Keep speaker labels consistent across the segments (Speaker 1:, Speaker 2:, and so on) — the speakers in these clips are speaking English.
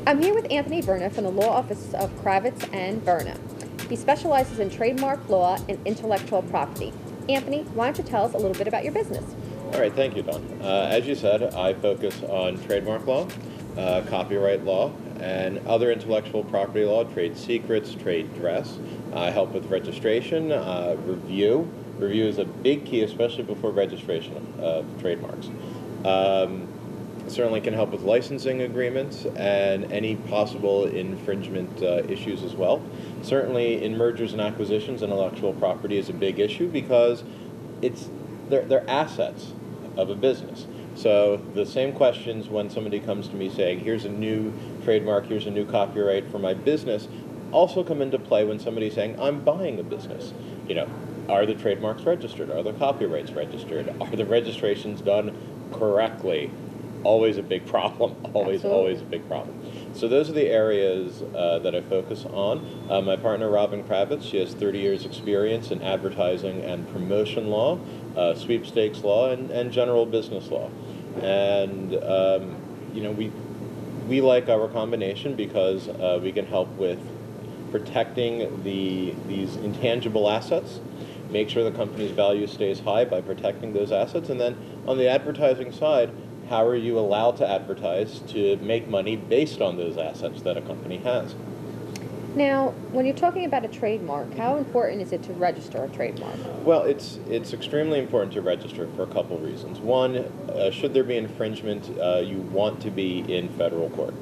Speaker 1: I'm here with Anthony Verna from the Law Office of Kravitz and Verna. He specializes in trademark law and intellectual property. Anthony, why don't you tell us a little bit about your business?
Speaker 2: All right, thank you, Dawn. As you said, I focus on trademark law, copyright law, and other intellectual property law, trade secrets, trade dress. I help with registration, review. Review is a big key, especially before registration of trademarks. Certainly can help with licensing agreements and any possible infringement issues as well. Certainly in mergers and acquisitions, intellectual property is a big issue because they're assets of a business. So the same questions when somebody comes to me saying, here's a new trademark, here's a new copyright for my business, also come into play when somebody's saying, I'm buying a business. You know, are the trademarks registered? Are the copyrights registered? Are the registrations done correctly? Always a big problem, always a big problem. So those are the areas that I focus on. My partner, Robin Kravitz, she has 30 years experience in advertising and promotion law, sweepstakes law, and general business law. And, you know, we like our combination because we can help with protecting these intangible assets, make sure the company's value stays high by protecting those assets, and then on the advertising side, how are you allowed to advertise to make money based on those assets that a company has?
Speaker 1: Now, when you're talking about a trademark, how important is it to register a trademark?
Speaker 2: Well, it's extremely important to register for a couple reasons. One, should there be infringement, you want to be in federal court.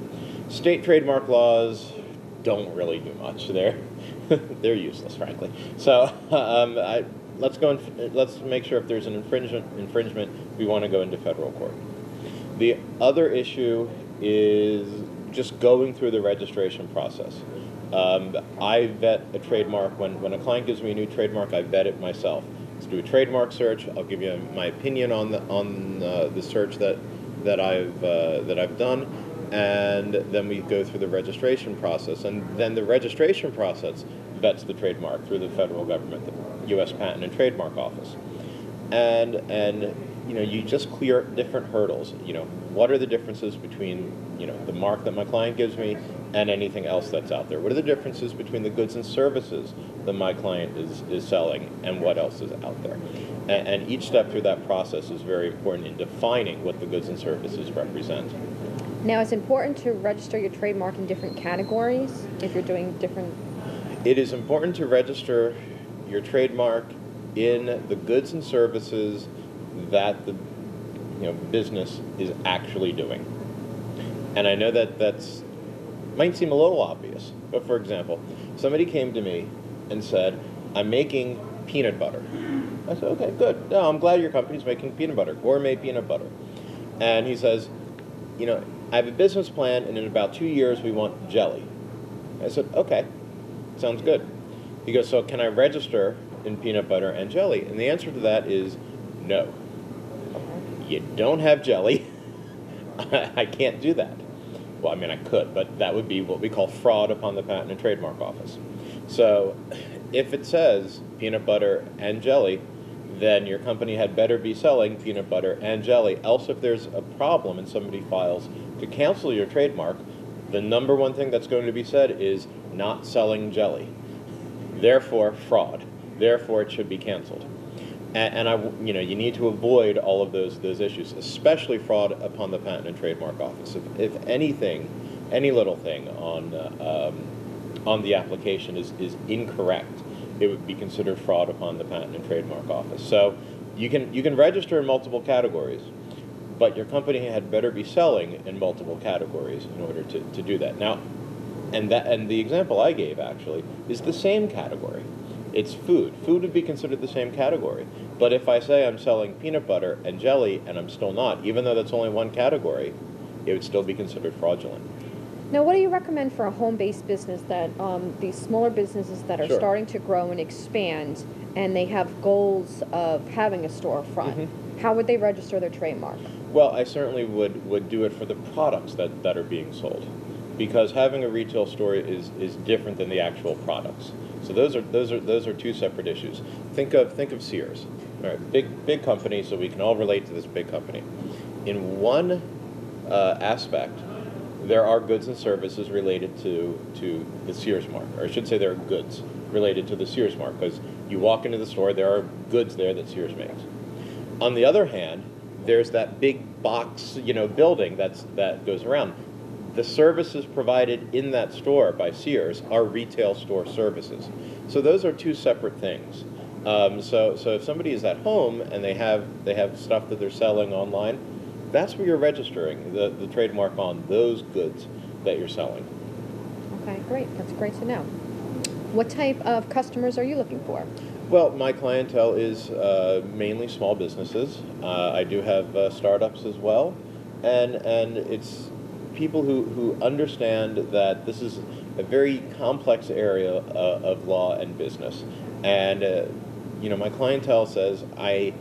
Speaker 2: State trademark laws don't really do much. They're useless, frankly. So let's make sure if there's an infringement, we want to go into federal court. The other issue is just going through the registration process. I vet a trademark. When a client gives me a new trademark, I vet it myself. Let's do a trademark search. I'll give you my opinion on the search that I've done, and then we go through the registration process. And then the registration process vets the trademark through the federal government, the U.S. Patent and Trademark Office, and you know, you just clear different hurdles. You know, what are the differences between, you know, the mark that my client gives me and anything else that's out there? What are the differences between the goods and services that my client is selling and what else is out there? And each step through that process is very important in defining what the goods and services represent.
Speaker 1: Now, it's important to register your trademark in different categories if you're doing different...
Speaker 2: It is important to register your trademark in the goods and services that the business is actually doing. And I know that's might seem a little obvious, but for example, somebody came to me and said, I'm making peanut butter. I said, okay, good. No, I'm glad your company's making peanut butter, gourmet peanut butter. And he says, you know, I have a business plan, and in about 2 years we want jelly. I said, okay, sounds good. He goes, so can I register in peanut butter and jelly? And the answer to that is no. You don't have jelly. I can't do that. Well, I mean, I could, but that would be what we call fraud upon the Patent and Trademark Office. So if it says peanut butter and jelly, then your company had better be selling peanut butter and jelly. Else, if there's a problem and somebody files to cancel your trademark, the number one thing that's going to be said is not selling jelly. Therefore, fraud. Therefore, it should be canceled. And you need to avoid all of those issues, especially fraud upon the Patent and Trademark Office. If anything, any little thing on the application is incorrect, it would be considered fraud upon the Patent and Trademark Office. So you can register in multiple categories, but your company had better be selling in multiple categories in order to do that. Now, and the example I gave actually is the same category. It's food. Food would be considered the same category. But if I say I'm selling peanut butter and jelly and I'm still not, even though that's only one category, it would still be considered fraudulent.
Speaker 1: Now, what do you recommend for a home-based business that these smaller businesses that are
Speaker 2: Sure.
Speaker 1: starting to grow and expand, and they have goals of having a storefront?
Speaker 2: Mm-hmm.
Speaker 1: How would they register their trademark?
Speaker 2: Well, I certainly would do it for the products that are being sold, because having a retail store is different than the actual products. So those are two separate issues. Think of Sears, all right, big company, so we can all relate to this big company. In one aspect, there are goods and services related to the Sears mark, or I should say there are goods related to the Sears mark, because you walk into the store, there are goods there that Sears makes. On the other hand, there's that big box, building that goes around. The services provided in that store by Sears are retail store services. So those are two separate things. So if somebody is at home and they have stuff that they're selling online, that's where you're registering the trademark on those goods that you're selling.
Speaker 1: Okay, great. That's great to know. What type of customers are you looking for?
Speaker 2: Well, my clientele is mainly small businesses. I do have startups as well, and it's people who understand that this is a very complex area of law and business. And my clientele says I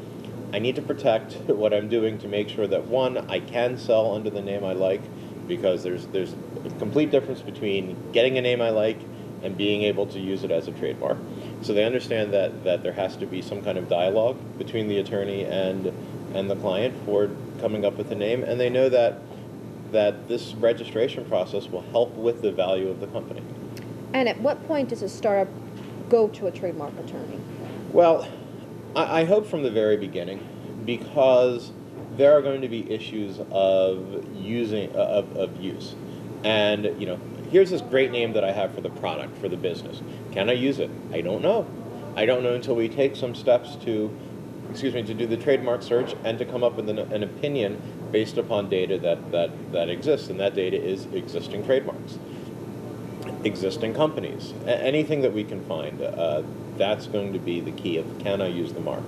Speaker 2: need to protect what I'm doing to make sure that, one, I can sell under the name I like, because there's a complete difference between getting a name I like and being able to use it as a trademark. So they understand that there has to be some kind of dialogue between the attorney and the client for coming up with a name, and they know that this registration process will help with the value of the company.
Speaker 1: And at what point does a startup go to a trademark attorney?
Speaker 2: Well, I hope from the very beginning, because there are going to be issues of use. And, here's this great name that I have for the product, for the business. Can I use it? I don't know. I don't know until we take some steps to do the trademark search and to come up with an opinion based upon data that exists. And that data is existing trademarks, existing companies, anything that we can find. That's going to be the key of, can I use the mark?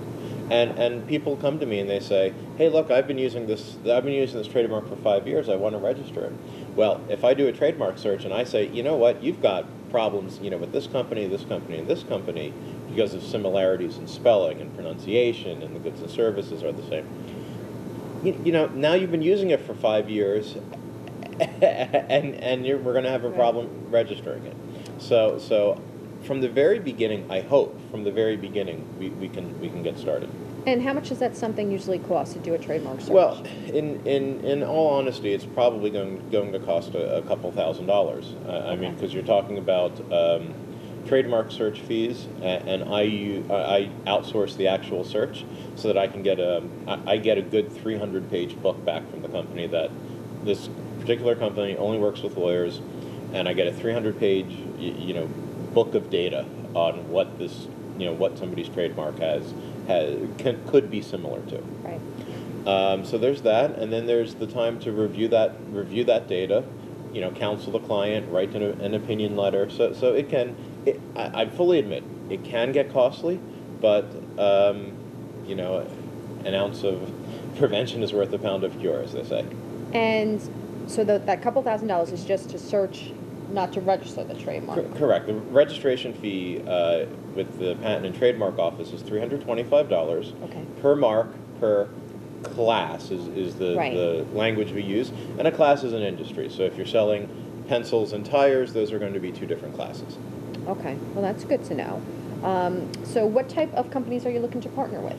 Speaker 2: And people come to me and they say, hey, look, I've been using this trademark for 5 years. I want to register it. Well, if I do a trademark search and I say, you know what, you've got problems, with this company, and this company, because of similarities in spelling and pronunciation, and the goods and services are the same. Now you've been using it for 5 years, and we're going to have a problem registering it. So from the very beginning, I hope from the very beginning we can get started.
Speaker 1: And how much does that something usually cost to do a trademark search?
Speaker 2: Well, in all honesty, it's probably going to cost a couple $1,000s. I mean, because you're talking about trademark search fees, and I outsource the actual search so that I can get a good 300-page book back from the company that this particular company only works with lawyers, and I get a 300-page book of data on what this what somebody's trademark could be similar to.
Speaker 1: Right.
Speaker 2: So there's that, and then there's the time to review that data, counsel the client, write an opinion letter. So I fully admit it can get costly, but an ounce of prevention is worth a pound of cure, as they say.
Speaker 1: And so that couple $1,000s is just to search, not to register the trademark.
Speaker 2: Correct. The registration fee with the Patent and Trademark Office is $325 per mark per class is the language we use, and a class is an industry. So if you're selling pencils and tires, those are going to be two different classes.
Speaker 1: Okay, well that's good to know. So what type of companies are you looking to partner with?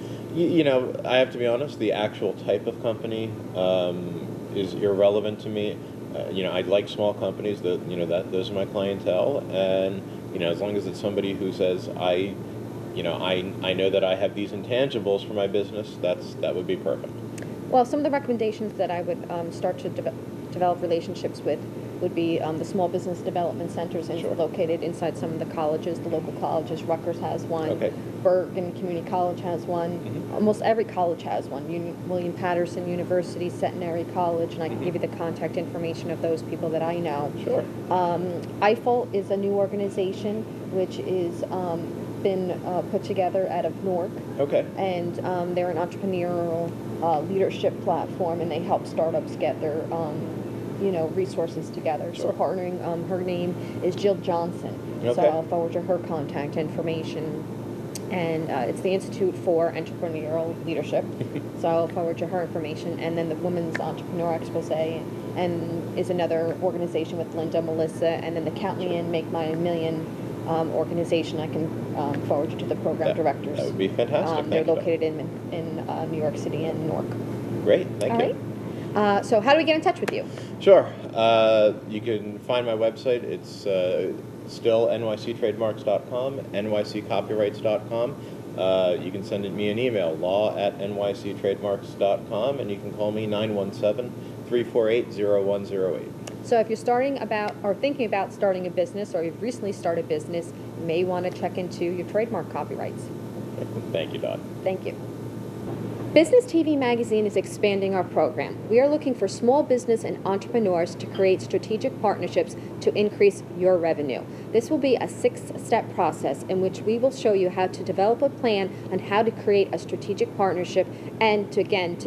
Speaker 2: I have to be honest, the actual type of company is irrelevant to me. I like small companies. Those are my clientele, and as long as it's somebody who says I know that I have these intangibles for my business, that would be perfect.
Speaker 1: Well, some of the recommendations that I would start to develop relationships with would be the small business development centers located inside some of the colleges, the local colleges. Rutgers has one.
Speaker 2: Okay.
Speaker 1: Bergen Community College has one.
Speaker 2: Mm-hmm.
Speaker 1: Almost every college has one. William Patterson University, Centenary College, and I can give you the contact information of those people that I know.
Speaker 2: Sure.
Speaker 1: Eiffel is a new organization which is been put together out of Newark.
Speaker 2: Okay.
Speaker 1: And they're an entrepreneurial leadership platform, and they help startups get their resources together.
Speaker 2: Sure.
Speaker 1: So partnering, her name is Jill Johnson.
Speaker 2: Okay.
Speaker 1: So I'll forward you her contact information. And it's the Institute for Entrepreneurial Leadership. So I'll forward you her information. And then the Women's Entrepreneur Expose and is another organization with Linda, Melissa, and then the Count Me In, Make My Million organization. I can forward you to the program directors.
Speaker 2: That would be fantastic.
Speaker 1: They're located in New York City and Newark.
Speaker 2: Great, thank you.
Speaker 1: All right. So how do we get in touch with you?
Speaker 2: Sure. You can find my website. It's still nyctrademarks.com, nyccopyrights.com. You can send me an email, law@nyctrademarks.com, and you can call me 917-348-0108.
Speaker 1: So if you're starting about or thinking about starting a business, or you've recently started a business, you may want to check into your trademark copyrights.
Speaker 2: Thank you, Dot.
Speaker 1: Thank you. Business TV Magazine is expanding our program. We are looking for small business and entrepreneurs to create strategic partnerships to increase your revenue. This will be a 6-step process in which we will show you how to develop a plan on how to create a strategic partnership and to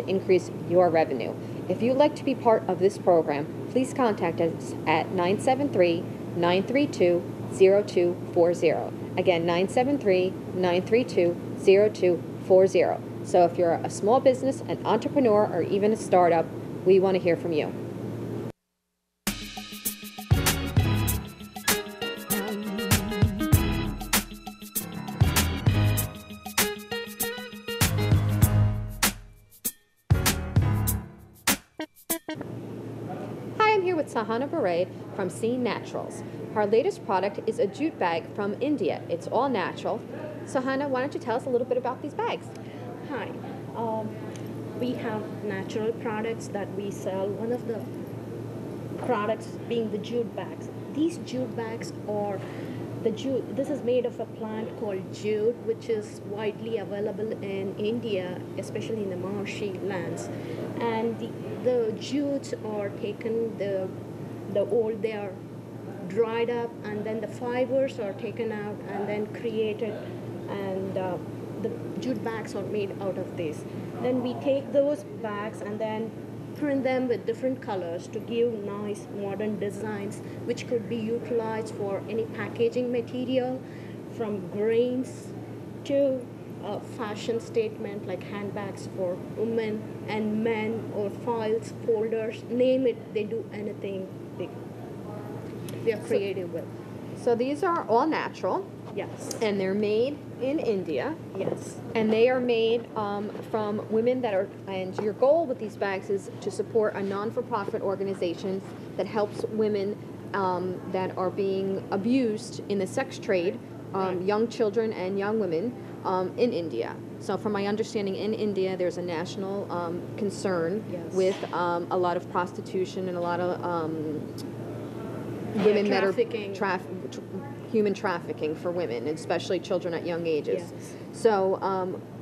Speaker 1: increase your revenue. If you'd like to be part of this program, please contact us at 973-932-0240. Again, 973-932-0240. So if you're a small business, an entrepreneur, or even a startup, we want to hear from you. Hi, I'm here with Sahana Baray from Scene Naturals. Our latest product is a jute bag from India. It's all natural. Sahana, why don't you tell us a little bit about these bags?
Speaker 3: Hi, we have natural products that we sell. One of the products being the jute bags. These jute bags are this is made of a plant called jute, which is widely available in India, especially in the marshy lands. And the jutes are taken, the old, they are dried up, and then the fibers are taken out and then created, and the jute bags are made out of this. Then we take those bags and then print them with different colors to give nice modern designs, which could be utilized for any packaging material, from grains to a fashion statement like handbags for women and men, or files, folders, name it, they do anything they are creative with.
Speaker 1: So these are all natural.
Speaker 3: Yes.
Speaker 1: And they're made in India.
Speaker 3: Yes.
Speaker 1: And they are made from women that are, and your goal with these bags is to support a non-for-profit organization that helps women that are being abused in the sex trade, young children and young women in India. So from my understanding, in India, there's a national concern with a lot of prostitution and a lot of women that are human trafficking for women, especially children at young ages.
Speaker 3: Yes.
Speaker 1: So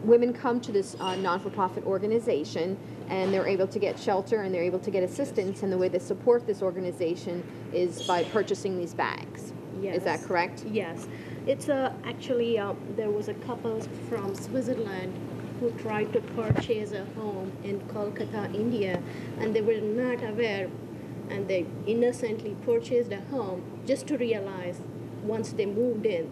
Speaker 1: women come to this non-for-profit organization, and they're able to get shelter and they're able to get assistance, and the way they support this organization is by purchasing these bags.
Speaker 3: Yes.
Speaker 1: Is that correct?
Speaker 3: Yes. It's actually there was a couple from Switzerland who tried to purchase a home in Kolkata, India, and they were not aware, and they innocently purchased a home just to realize once they moved in,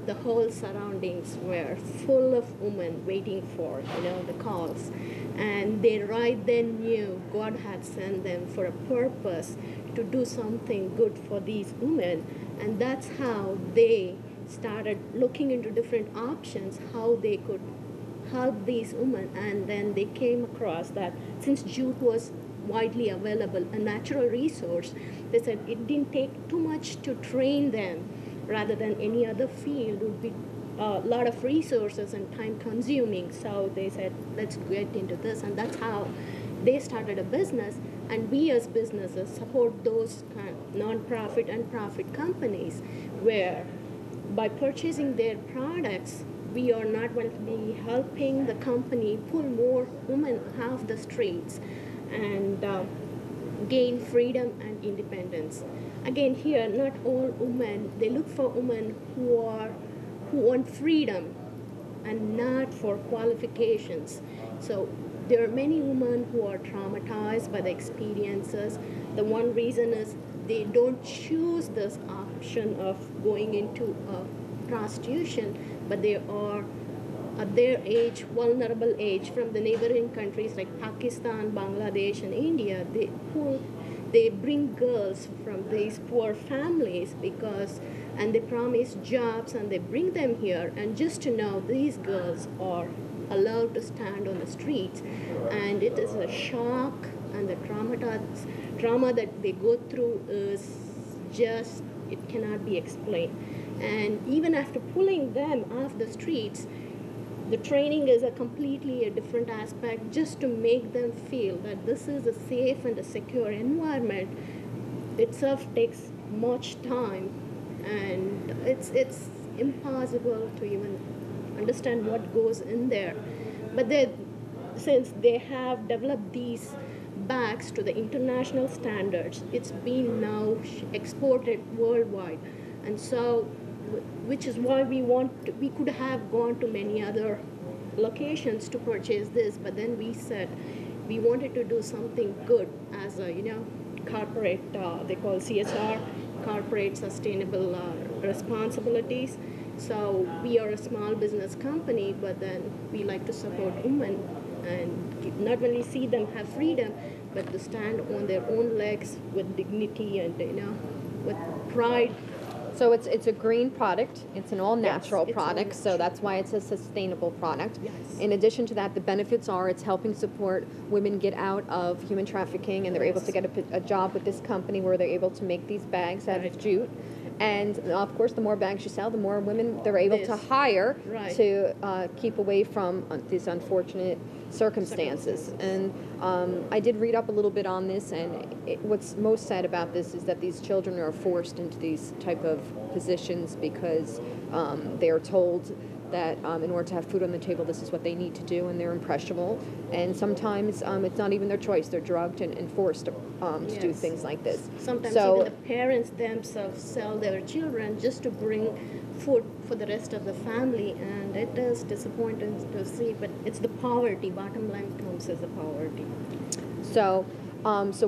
Speaker 3: the whole surroundings were full of women waiting for, the calls. And they right then knew God had sent them for a purpose to do something good for these women. And that's how they started looking into different options, how they could help these women. And then they came across that since jute was widely available, a natural resource, they said it didn't take too much to train them, rather than any other field would be a lot of resources and time consuming. So they said, let's get into this, and that's how they started a business. And we as businesses support those kind of non-profit and profit companies, where by purchasing their products, we are not going to be helping the company pull more women off the streets and gain freedom and independence. Again, here, not all women, they look for women who want freedom and not for qualifications. So there are many women who are traumatized by the experiences. The one reason is they don't choose this option of going into prostitution, but they are at their age, vulnerable age, from the neighboring countries like Pakistan, Bangladesh, and India. They bring girls from these poor families and they promise jobs, and they bring them here, and just to know these girls are allowed to stand on the streets. And it is a shock and the trauma that they go through is just, it cannot be explained. And even after pulling them off the streets, the training is a completely a different aspect, just to make them feel that this is a safe and a secure environment. Itself takes much time, and it's impossible to even understand what goes in there. But since they have developed these bags to the international standards, it's been now exported worldwide. And so, which is why we could have gone to many other locations to purchase this, but then we said we wanted to do something good as a, corporate, they call CSR, corporate sustainable responsibilities. So we are a small business company, but then we like to support women and not only see them have freedom, but to stand on their own legs with dignity and with pride.
Speaker 1: So it's a green product. It's an all-natural
Speaker 3: Yes,
Speaker 1: product, so that's why it's a sustainable product.
Speaker 3: Yes.
Speaker 1: In addition to that, the benefits are it's helping support women get out of human trafficking, and they're able to get a job with this company where they're able to make these bags out of jute. And of course, the more bags you sell, the more women they're able to hire to keep away from these unfortunate circumstances. And I did read up a little bit on this, and what's most sad about this is that these children are forced into these type of positions because they are told that in order to have food on the table, this is what they need to do, and they're impressionable. And sometimes it's not even their choice. They're drugged and forced to do things like this.
Speaker 3: Sometimes even the parents themselves sell their children just to bring food for the rest of the family, and it is disappointing to see, but it's the poverty. Bottom line comes as the poverty.
Speaker 1: So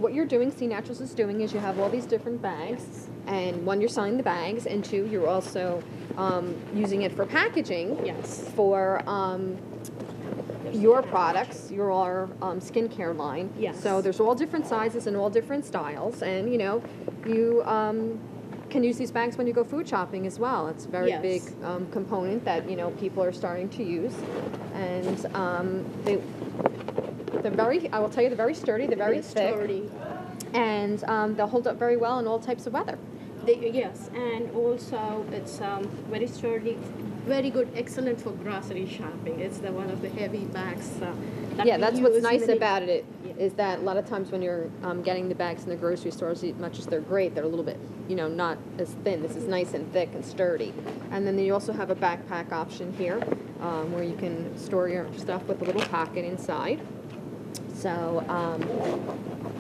Speaker 1: what you're doing, C Naturals is doing, is you have all these different bags, and one, you're selling the bags, and two, you're also using it for packaging for your products, your skincare line.
Speaker 3: Yes.
Speaker 1: So there's all different sizes and all different styles, and you can use these bags when you go food shopping as well. It's a very big component that people are starting to use, and they're very, I will tell you, they're very sturdy, they're very thick, sturdy. And they'll hold up very well in all types of weather.
Speaker 3: Yes, and also it's very sturdy, very good, excellent for grocery shopping. It's one of the heavy bags.
Speaker 1: That's what's nice about it, is that a lot of times when you're getting the bags in the grocery stores, as much as they're great, they're a little bit, not as thin. This is nice and thick and sturdy. And then you also have a backpack option here, where you can store your stuff with a little pocket inside. So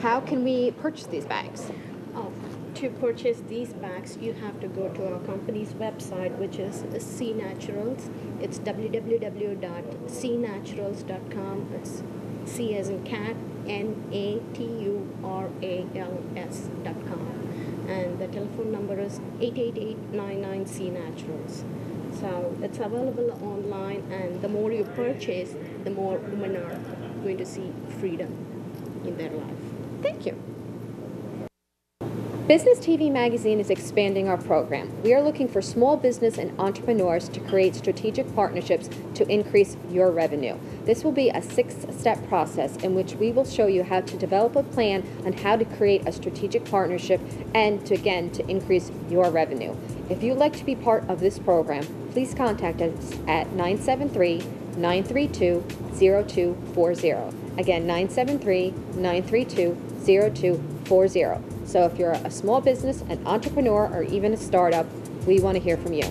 Speaker 1: how can we purchase these bags?
Speaker 3: To purchase these bags, you have to go to our company's website, which is C Naturals. It's www.cnaturals.com. It's C as in cat, NATURALS.com. And the telephone number is 888-99-C-Naturals. So it's available online, and the more you purchase, the more women are going to see freedom in their life.
Speaker 1: Thank you. Business TV Magazine is expanding our program. We are looking for small business and entrepreneurs to create strategic partnerships to increase your revenue. This will be a 6-step process in which we will show you how to develop a plan on how to create a strategic partnership and to increase your revenue. If you'd like to be part of this program, please contact us at 973-932-0240. Again, 973-932-0240. So if you're a small business, an entrepreneur, or even a startup, we want to hear from you.